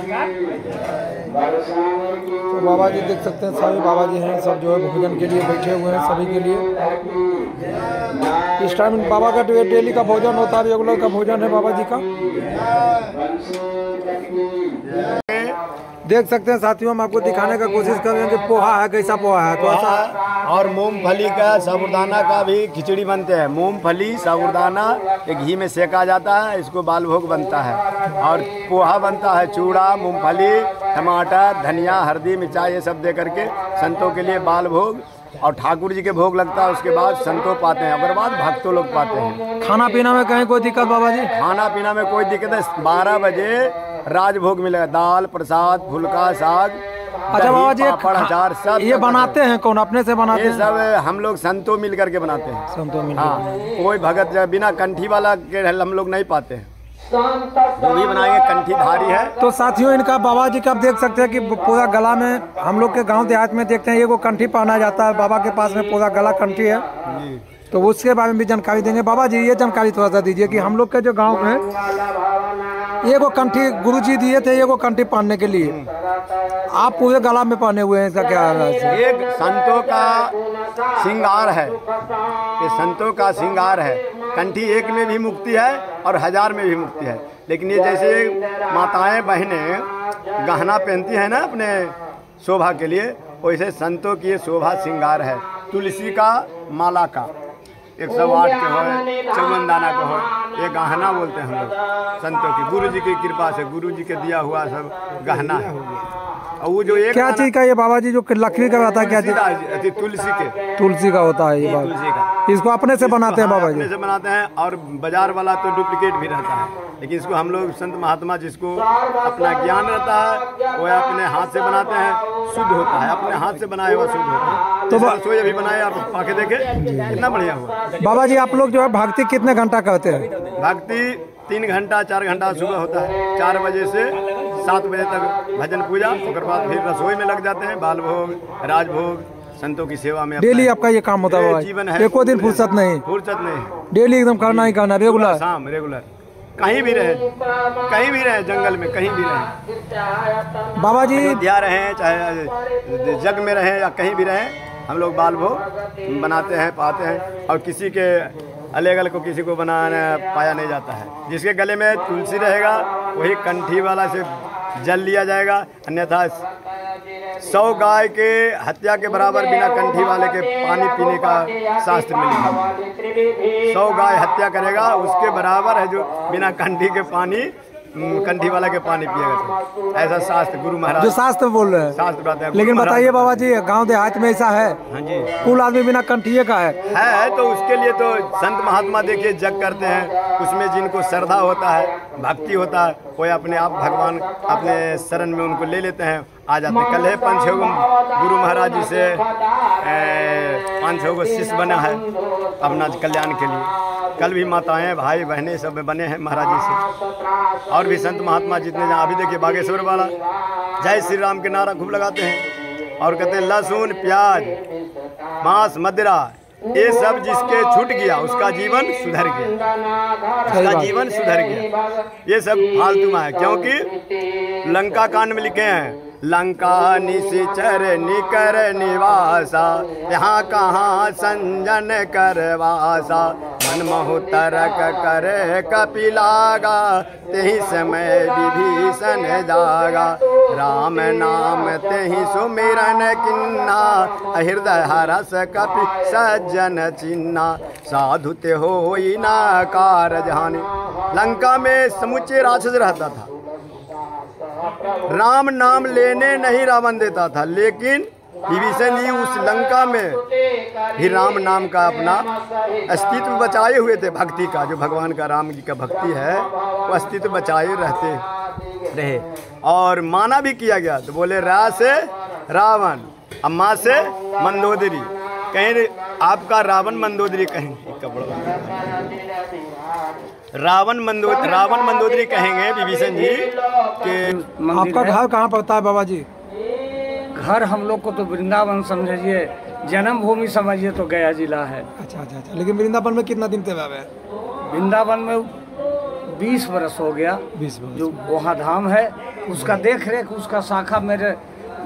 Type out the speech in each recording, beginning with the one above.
तो बाबा जी देख सकते हैं, सभी बाबा जी हैं, सब जो है भोजन के लिए बैठे हुए हैं सभी के लिए। इस टाइम बाबा का डेली का भोजन होता है, रेगुलर का भोजन है बाबा जी का। देख सकते हैं साथियों, हम आपको दिखाने का कोशिश कर रहे हैं कि पोहा है, कैसा पोहा है। तो ऐसा और मूंगफली का, साबूदाना का भी खिचड़ी बनते हैं। मूंगफली साबूदाना एक घी में सेका जाता है, इसको बाल भोग बनता है। और पोहा बनता है, चूड़ा, मूंगफली, टमाटर, धनिया, हल्दी, मिर्चा ये सब दे करके संतों के लिए बाल भोग। और ठाकुर जी के भोग लगता है, उसके बाद संतों पाते हैं, अगर बाद भक्तों लोग पाते हैं। खाना पीना में कहीं कोई दिक्कत बाबा जी? खाना पीना में कोई दिक्कत है। 12 बजे राजभोग मिलेगा, दाल, प्रसाद, फुल्का, साग। अच्छा बाबा जी, अचार सब ये बनाते हैं कौन? अपने से बनाते हैं? ये सब हम लोग संतों मिल करके बनाते हैं। संतों मिल, हाँ, कोई भगत बिना कंठी वाला के हम लोग नहीं पाते हैं। जो भी बनाएंगे कंठीधारी है। तो साथियों, इनका बाबा जी का आप देख सकते हैं कि पूरा गला में, हम लोग के गांव देहात में देखते हैं ये वो कंठी पहना जाता है। बाबा के पास में पूरा गला कंठी है, तो उसके बारे में भी जानकारी देंगे। बाबा जी ये जानकारी थोड़ा सा दीजिए कि हम लोग के जो गांव में ये वो कंठी गुरुजी दिए थे, ये वो कंठी पहनने के लिए, आप पूरे गला में पहने हुए हैं, इसका क्या है? एक संतों का श्रृंगार है, ये संतों का श्रृंगार है। कंठी एक में भी मुक्ति है और 1000 में भी मुक्ति है। लेकिन ये जैसे माताएं बहनें गहना पहनती हैं ना अपने शोभा के लिए, वैसे संतों की ये शोभा श्रृंगार है। तुलसी का माला का 108 के हो, 54 दाना का हो, ये गहना बोलते हैं हम लोग संतों की। गुरु जी की कृपा से, गुरु जी के दिया हुआ सब गहना है। और वो जो एक क्या चीज का ये बाबा जी जो लकड़ी का रहता है, क्या चीज? तुलसी के, तुलसी का होता है ये बाबा, तुलसी का। इसको अपने से बनाते हैं बाबा जी? अपने से बनाते हैं, और बाजार वाला तो डुप्लीकेट भी रहता है। लेकिन इसको हम लोग संत महात्मा जिसको अपना ज्ञान रहता है, वो अपने हाथ से बनाते हैं, शुद्ध होता है। अपने हाथ से बनाया हुआ शुद्ध होता है। तो रसोई अभी बनाए, आप पाके देखे कितना बढ़िया हुआ। बाबा जी आप लोग जो है भक्ति कितने घंटा करते हैं? भक्ति 3 घंटा 4 घंटा सुबह होता है। 4 बजे से 7 बजे तक भजन पूजा, उसके बाद फिर रसोई में लग जाते हैं। बाल भोग, राजभोग, संतों की सेवा में। डेली आपका ये काम होता है? जीवन है, एको दिन फुर्सत नहीं? फुर्सत नहीं, डेली एकदम करना ही करना, रेगुलर शाम रेगुलर। कहीं भी रहे जंगल में, कहीं भी रहे बाबा जी, अयोध्या रहे चाहे जग में रहे या कहीं भी रहे, हम लोग बाल भोग बनाते हैं, पाते हैं। और किसी के अलेगल को किसी को बनाना पाया नहीं जाता है। जिसके गले में तुलसी रहेगा वही कंठी वाला से जल लिया जाएगा, अन्यथा 100 गाय के हत्या के बराबर बिना कंठी वाले के पानी पीने का शास्त्र में लिखा है। 100 गाय हत्या करेगा उसके बराबर है जो बिना कंठी के पानी, कंठी वाला के पानी पिएगा। ऐसा शास्त्र गुरु महाराज जो शास्त्र बोल रहे हैं, शास्त्र बताते हैं। लेकिन बताइए बाबा जी, गांव देहात में ऐसा है? हाँ जी, कुल आदमी बिना कंठिए का है। तो उसके लिए तो संत महात्मा देखिए जग करते हैं। उसमें जिनको श्रद्धा होता है, भक्ति होता है, कोई अपने आप भगवान अपने शरण में उनको ले लेते हैं, आ जाते हैं। कल है 5-6 गुरु महाराज जी से 5-6 शिष्य बना है अपना कल्याण के लिए। कल भी माताएं, भाई, बहनें सब बने हैं महाराज जी से। और भी संत महात्मा जितने जहाँ, अभी देखिए बागेश्वर वाला जय श्री राम के नारा खूब लगाते हैं और कहते हैं लहसुन, प्याज, मांस, मदिरा, ये सब जिसके छूट गया उसका जीवन सुधर गया, उसका जीवन सुधर गया। ये सब फालतू में है, क्योंकि लंका कांड में लिखे हैं लंका निशिचर निकर निवासा, यहाँ कहाँ संजन करवासा। मन महु तरक करे कपिलागा, तेहि समय विभीषण जागा। राम नाम तेहि सुमिरन किन्ना, हृदय हरस कपि सज्जन चिन्ना। साधु ते होई ना कारज हानि। लंका में समुचे राक्षस रहता था, राम नाम लेने नहीं रावण देता था, लेकिन विभीषण जी उस लंका में भी राम नाम का अपना अस्तित्व बचाए हुए थे। भक्ति का, जो भगवान का, राम जी का भक्ति है, वो अस्तित्व बचाए रहते रहे। और माना भी किया गया, तो बोले रा से रावण, अम्मा से मंदोदरी। कहीं आपका रावण मंदोदरी, कहीं रावण मंदोदरी कहेंगे विभीषण जी के। आपका घर कहाँ पड़ता है बाबा जी? घर हम लोग को तो वृंदावन समझिए, जन्मभूमि समझिए तो गया जिला है। अच्छा अच्छा अच्छा। लेकिन वृंदावन में कितना दिन तक है? वृंदावन में 20 वर्ष हो गया। 20 वर्ष जो वहाँ धाम है, उसका देख रेख, उसका शाखा मेरे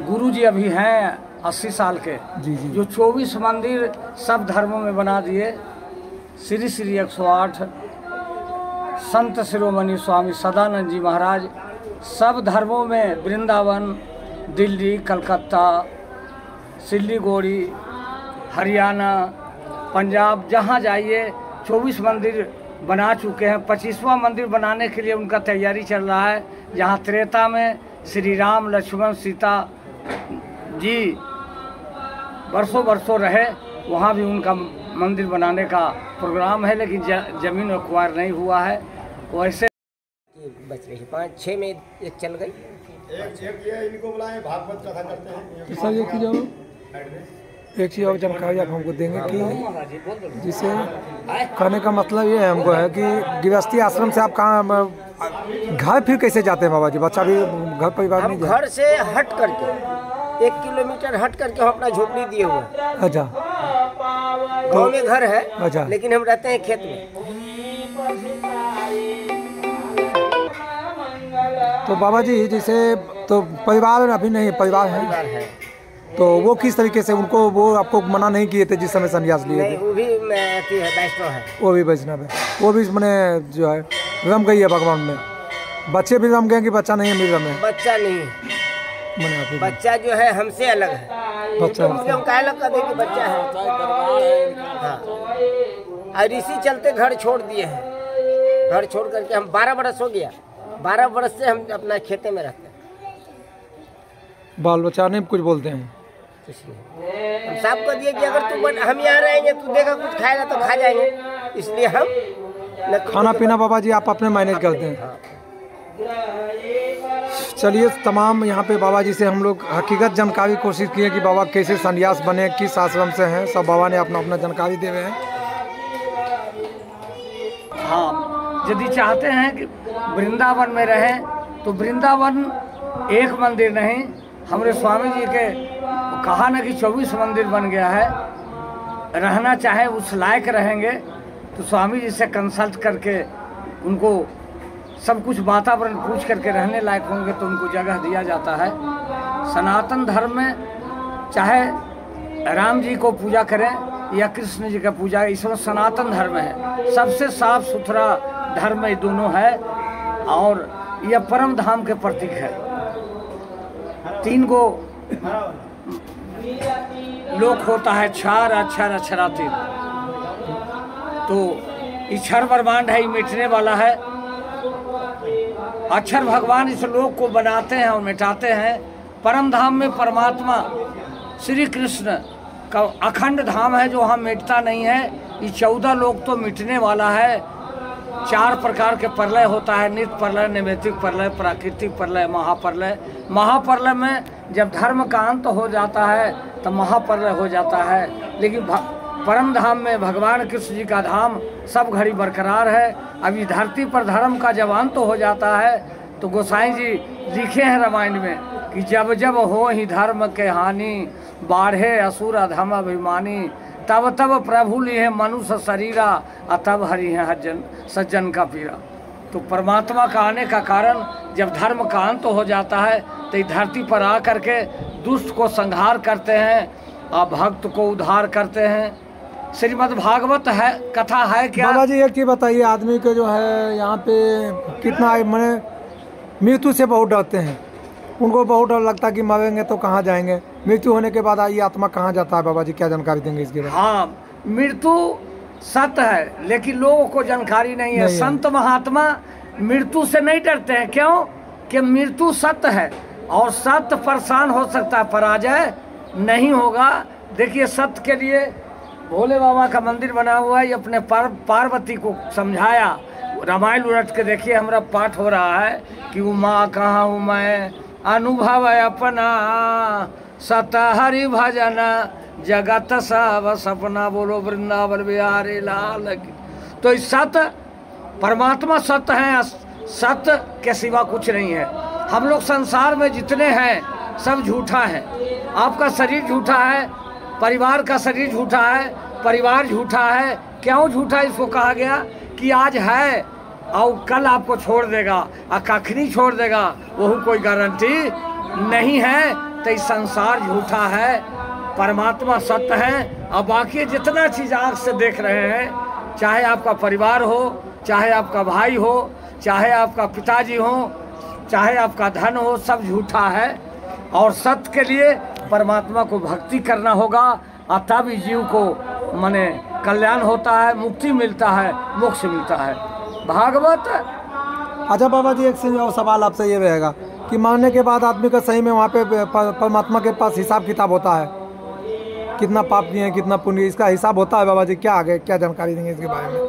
गुरुजी अभी हैं 80 साल के, जी जी। जो 24 मंदिर सब धर्मों में बना दिए। श्री श्री 108 संत शिरोमणि स्वामी सदानंद जी महाराज सब धर्मों में, वृंदावन, दिल्ली, कलकत्ता, सिल्लीगुड़ी, हरियाणा, पंजाब, जहाँ जाइए 24 मंदिर बना चुके हैं। 25वां मंदिर बनाने के लिए उनका तैयारी चल रहा है। जहाँ त्रेता में श्री राम, लक्ष्मण, सीता जी बरसों बरसों रहे, वहाँ भी उनका मंदिर बनाने का प्रोग्राम है, लेकिन जमीन एक्वायर नहीं हुआ है। वैसे बच रही 5-6 में एक चल गई। एक ये इनको बुलाएं, भागवत कथा करते हैं। सर एक चीज़ और जानकारी आप हमको देंगे कि जिसे कहने का मतलब ये है हमको है कि गृहस्थी आश्रम से आप कहाँ घर फिर कैसे जाते हैं बाबा जी? बच्चा भी घर परिवार हम नहीं जाते? घर से हट करके 1 किलोमीटर हट करके हम अपना झोपड़ी दिए हुए हैं। अच्छा, गाँव में घर है, अच्छा। लेकिन हम रहते हैं खेत में। तो बाबा जी जैसे तो परिवार अभी नहीं, परिवार है तो वो किस तरीके से उनको, वो आपको मना नहीं किए थे जिस समय संन्यास लिए नहीं, थे? वो भी वैष्णव है। वो भी वैष्णव है, वो भी मैंने जो है रम गई है भगवान में। बच्चे भी रम गए कि बच्चा नहीं है मिल रमे? बच्चा नहीं, मैंने बच्चा जो है हमसे अलग है। बच्चा तो हम काहे लग कर देंगे बच्चा है। हाँ, और इसी चलते घर छोड़ दिए हैं। घर छोड़ करके हम 12 बरस हो गया, 12 बरस से हम अपना खेते में रहते हैं। बाल बच्चा नहीं कुछ बोलते हैं? हम सबको दिए कि अगर हम यहाँ रहेंगे तो देखा कुछ खाएगा तो खा जाएंगे, इसलिए हम खाना पीना बाबा जी आप अपने मैनेज करते हैं। चलिए, तमाम यहाँ पे बाबा जी से हम लोग हकीकत जानकारी कोशिश किए कि बाबा कैसे संन्यास बने, किस आश्रम से हैं, सब बाबा ने अपना अपना जानकारी दे रहे हैं। हाँ, यदि चाहते हैं कि वृंदावन में रहें तो वृंदावन एक मंदिर नहीं, हमारे स्वामी जी के कहा ना कि 24 मंदिर बन गया है। रहना चाहे उस लायक रहेंगे तो स्वामी जी से कंसल्ट करके उनको सब कुछ वातावरण पूछ करके रहने लायक होंगे तो उनको जगह दिया जाता है। सनातन धर्म में चाहे राम जी को पूजा करें या कृष्ण जी का पूजा, इसमें सनातन धर्म है, सबसे साफ सुथरा धर्म ये दोनों है और यह परम धाम के प्रतीक है। 3 गो लोक होता है, क्षार, अक्षर, अक्षरातीत। तो ईश्वर ब्रह्मांड है, मिटने वाला है। अक्षर भगवान इस लोक को बनाते हैं और मिटाते हैं। परम धाम में परमात्मा श्री कृष्ण का अखंड धाम है जो हम मिटता नहीं है। ये 14 लोक तो मिटने वाला है। 4 प्रकार के प्रलय होता है, नित्य प्रलय, नैमित्तिक प्रलय, प्राकृतिक प्रलय, महाप्रलय। महाप्रलय में जब धर्म का अंत हो जाता है तो महाप्रलय हो जाता है, लेकिन परम धाम में भगवान कृष्ण जी का धाम सब घड़ी बरकरार है। अभी धरती पर धर्म का जब अंत हो जाता है तो गोसाई जी लिखे हैं रामायण में कि जब जब हो ही धर्म के हानि, बाढ़े असुर अधम अभिमानी, तब तब प्रभु लिए मनुष्य शरीरा, तब हरि है सज्जन का पीरा। तो परमात्मा का आने का कारण जब धर्म का अंत हो जाता है तो इस धरती पर आ करके दुष्ट को संहार करते हैं और भक्त को उद्धार करते हैं। श्रीमद् भागवत है, कथा है क्या? बाबा जी एक चीज बताइए, आदमी के जो है यहाँ पे कितना मैंने मृत्यु से बहुत डरते हैं, उनको बहुत डर लगता है कि मरेंगे तो कहाँ जाएंगे, मृत्यु होने के बाद ये आत्मा कहाँ जाता है? बाबा जी क्या जानकारी देंगे इसके बारे में? हाँ, मृत्यु सत्य है लेकिन लोगों को जानकारी नहीं है। संत महात्मा मृत्यु से नहीं डरते हैं। क्यों? कि मृत्यु सत्य है और सत्य परेशान हो सकता है, पराजय नहीं होगा। देखिए, सत्य के लिए भोले बाबा का मंदिर बना हुआ है। अपने पार्वती को समझाया, रामायण उलट के देखिए, हमारा पाठ हो रहा है कि उमा कहाँ हूँ मैं, अनुभव अपना, सत हरि भजन जगत सब सपना, बोलो वृंदावन बिहारी लाल की। तो इस सत्य परमात्मा सत्य है, सत्य के सिवा कुछ नहीं है। हम लोग संसार में जितने हैं सब झूठा है। आपका शरीर झूठा है, परिवार का शरीर झूठा है, परिवार झूठा है। क्यों झूठा? इसको कहा गया कि आज है और कल आपको छोड़ देगा और कखनी छोड़ देगा वो कोई गारंटी नहीं है। तो इस संसार झूठा है, परमात्मा सत्य है। और बाकी जितना चीज़ आँख से देख रहे हैं, चाहे आपका परिवार हो, चाहे आपका भाई हो, चाहे आपका पिताजी हो, चाहे आपका धन हो, सब झूठा है। और सत्य के लिए परमात्मा को भक्ति करना होगा और तब जीव को माने कल्याण होता है, मुक्ति मिलता है, मोक्ष मिलता है। भागवत। अच्छा बाबा जी, एक और सवाल आपसे ये रहेगा कि मरने के बाद आदमी का सही में वहाँ पे परमात्मा के पास हिसाब किताब होता है, कितना पाप किए हैं, कितना पुण्य, इसका हिसाब होता है बाबा जी? क्या आगे क्या जानकारी देंगे इसके बारे में?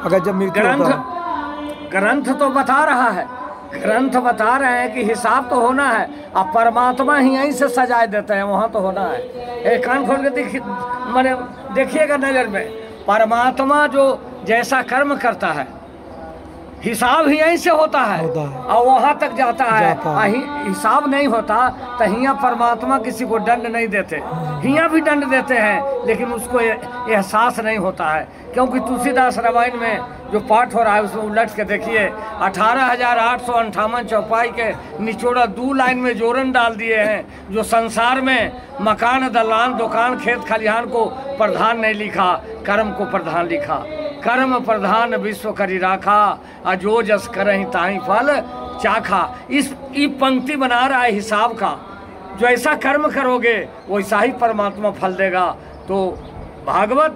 अगर जब मृत्यु होता है, ग्रंथ तो बता रहा है, ग्रंथ बता रहे हैं कि हिसाब तो होना है। अब परमात्मा ही यहीं से सजाए देते हैं, वहाँ तो होना है। एक कान खोल के मैंने देखिएगा नजर में, परमात्मा जो जैसा कर्म करता है हिसाब ही यहीं से होता है और वहाँ तक जाता है। हिसाब नहीं होता तो हियाँ परमात्मा किसी को दंड नहीं देते, हियाँ भी दंड देते हैं लेकिन उसको एहसास नहीं होता है। क्योंकि तुलसीदास रामायण में जो पाठ हो रहा है उसमें उलट के देखिए, 18,858 चौपाई के निचोड़ा 2 लाइन में जोरन डाल दिए हैं। जो संसार में मकान, दलान, दुकान, खेत खलिहान को प्रधान नहीं लिखा, कर्म को प्रधान लिखा। कर्म प्रधान विश्व करी राखा, अजो जस करहि ताहि फल चाखा। इस पंक्ति बना रहा है हिसाब का। जो ऐसा कर्म करोगे वैसा ही परमात्मा फल देगा। तो भागवत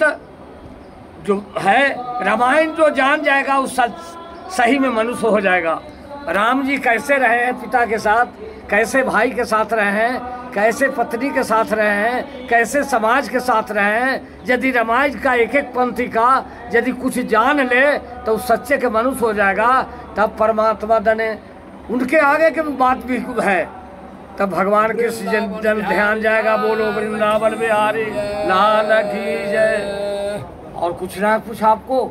जो है, रामायण जो जान जाएगा उस सही में मनुष्य हो जाएगा। राम जी कैसे रहे हैं पिता के साथ, कैसे भाई के साथ रहे हैं, कैसे पत्नी के साथ रहे हैं, कैसे समाज के साथ रहे हैं। यदि रामायण का एक एक पंक्ति का यदि कुछ जान ले तो सच्चे के मनुष्य हो जाएगा। तब परमात्मा दने उनके आगे के बात भी है, तब भगवान के जन ध्यान जाएगा। बोलो वृंदावन बिहारी लाल की जय। और कुछ ना कुछ आपको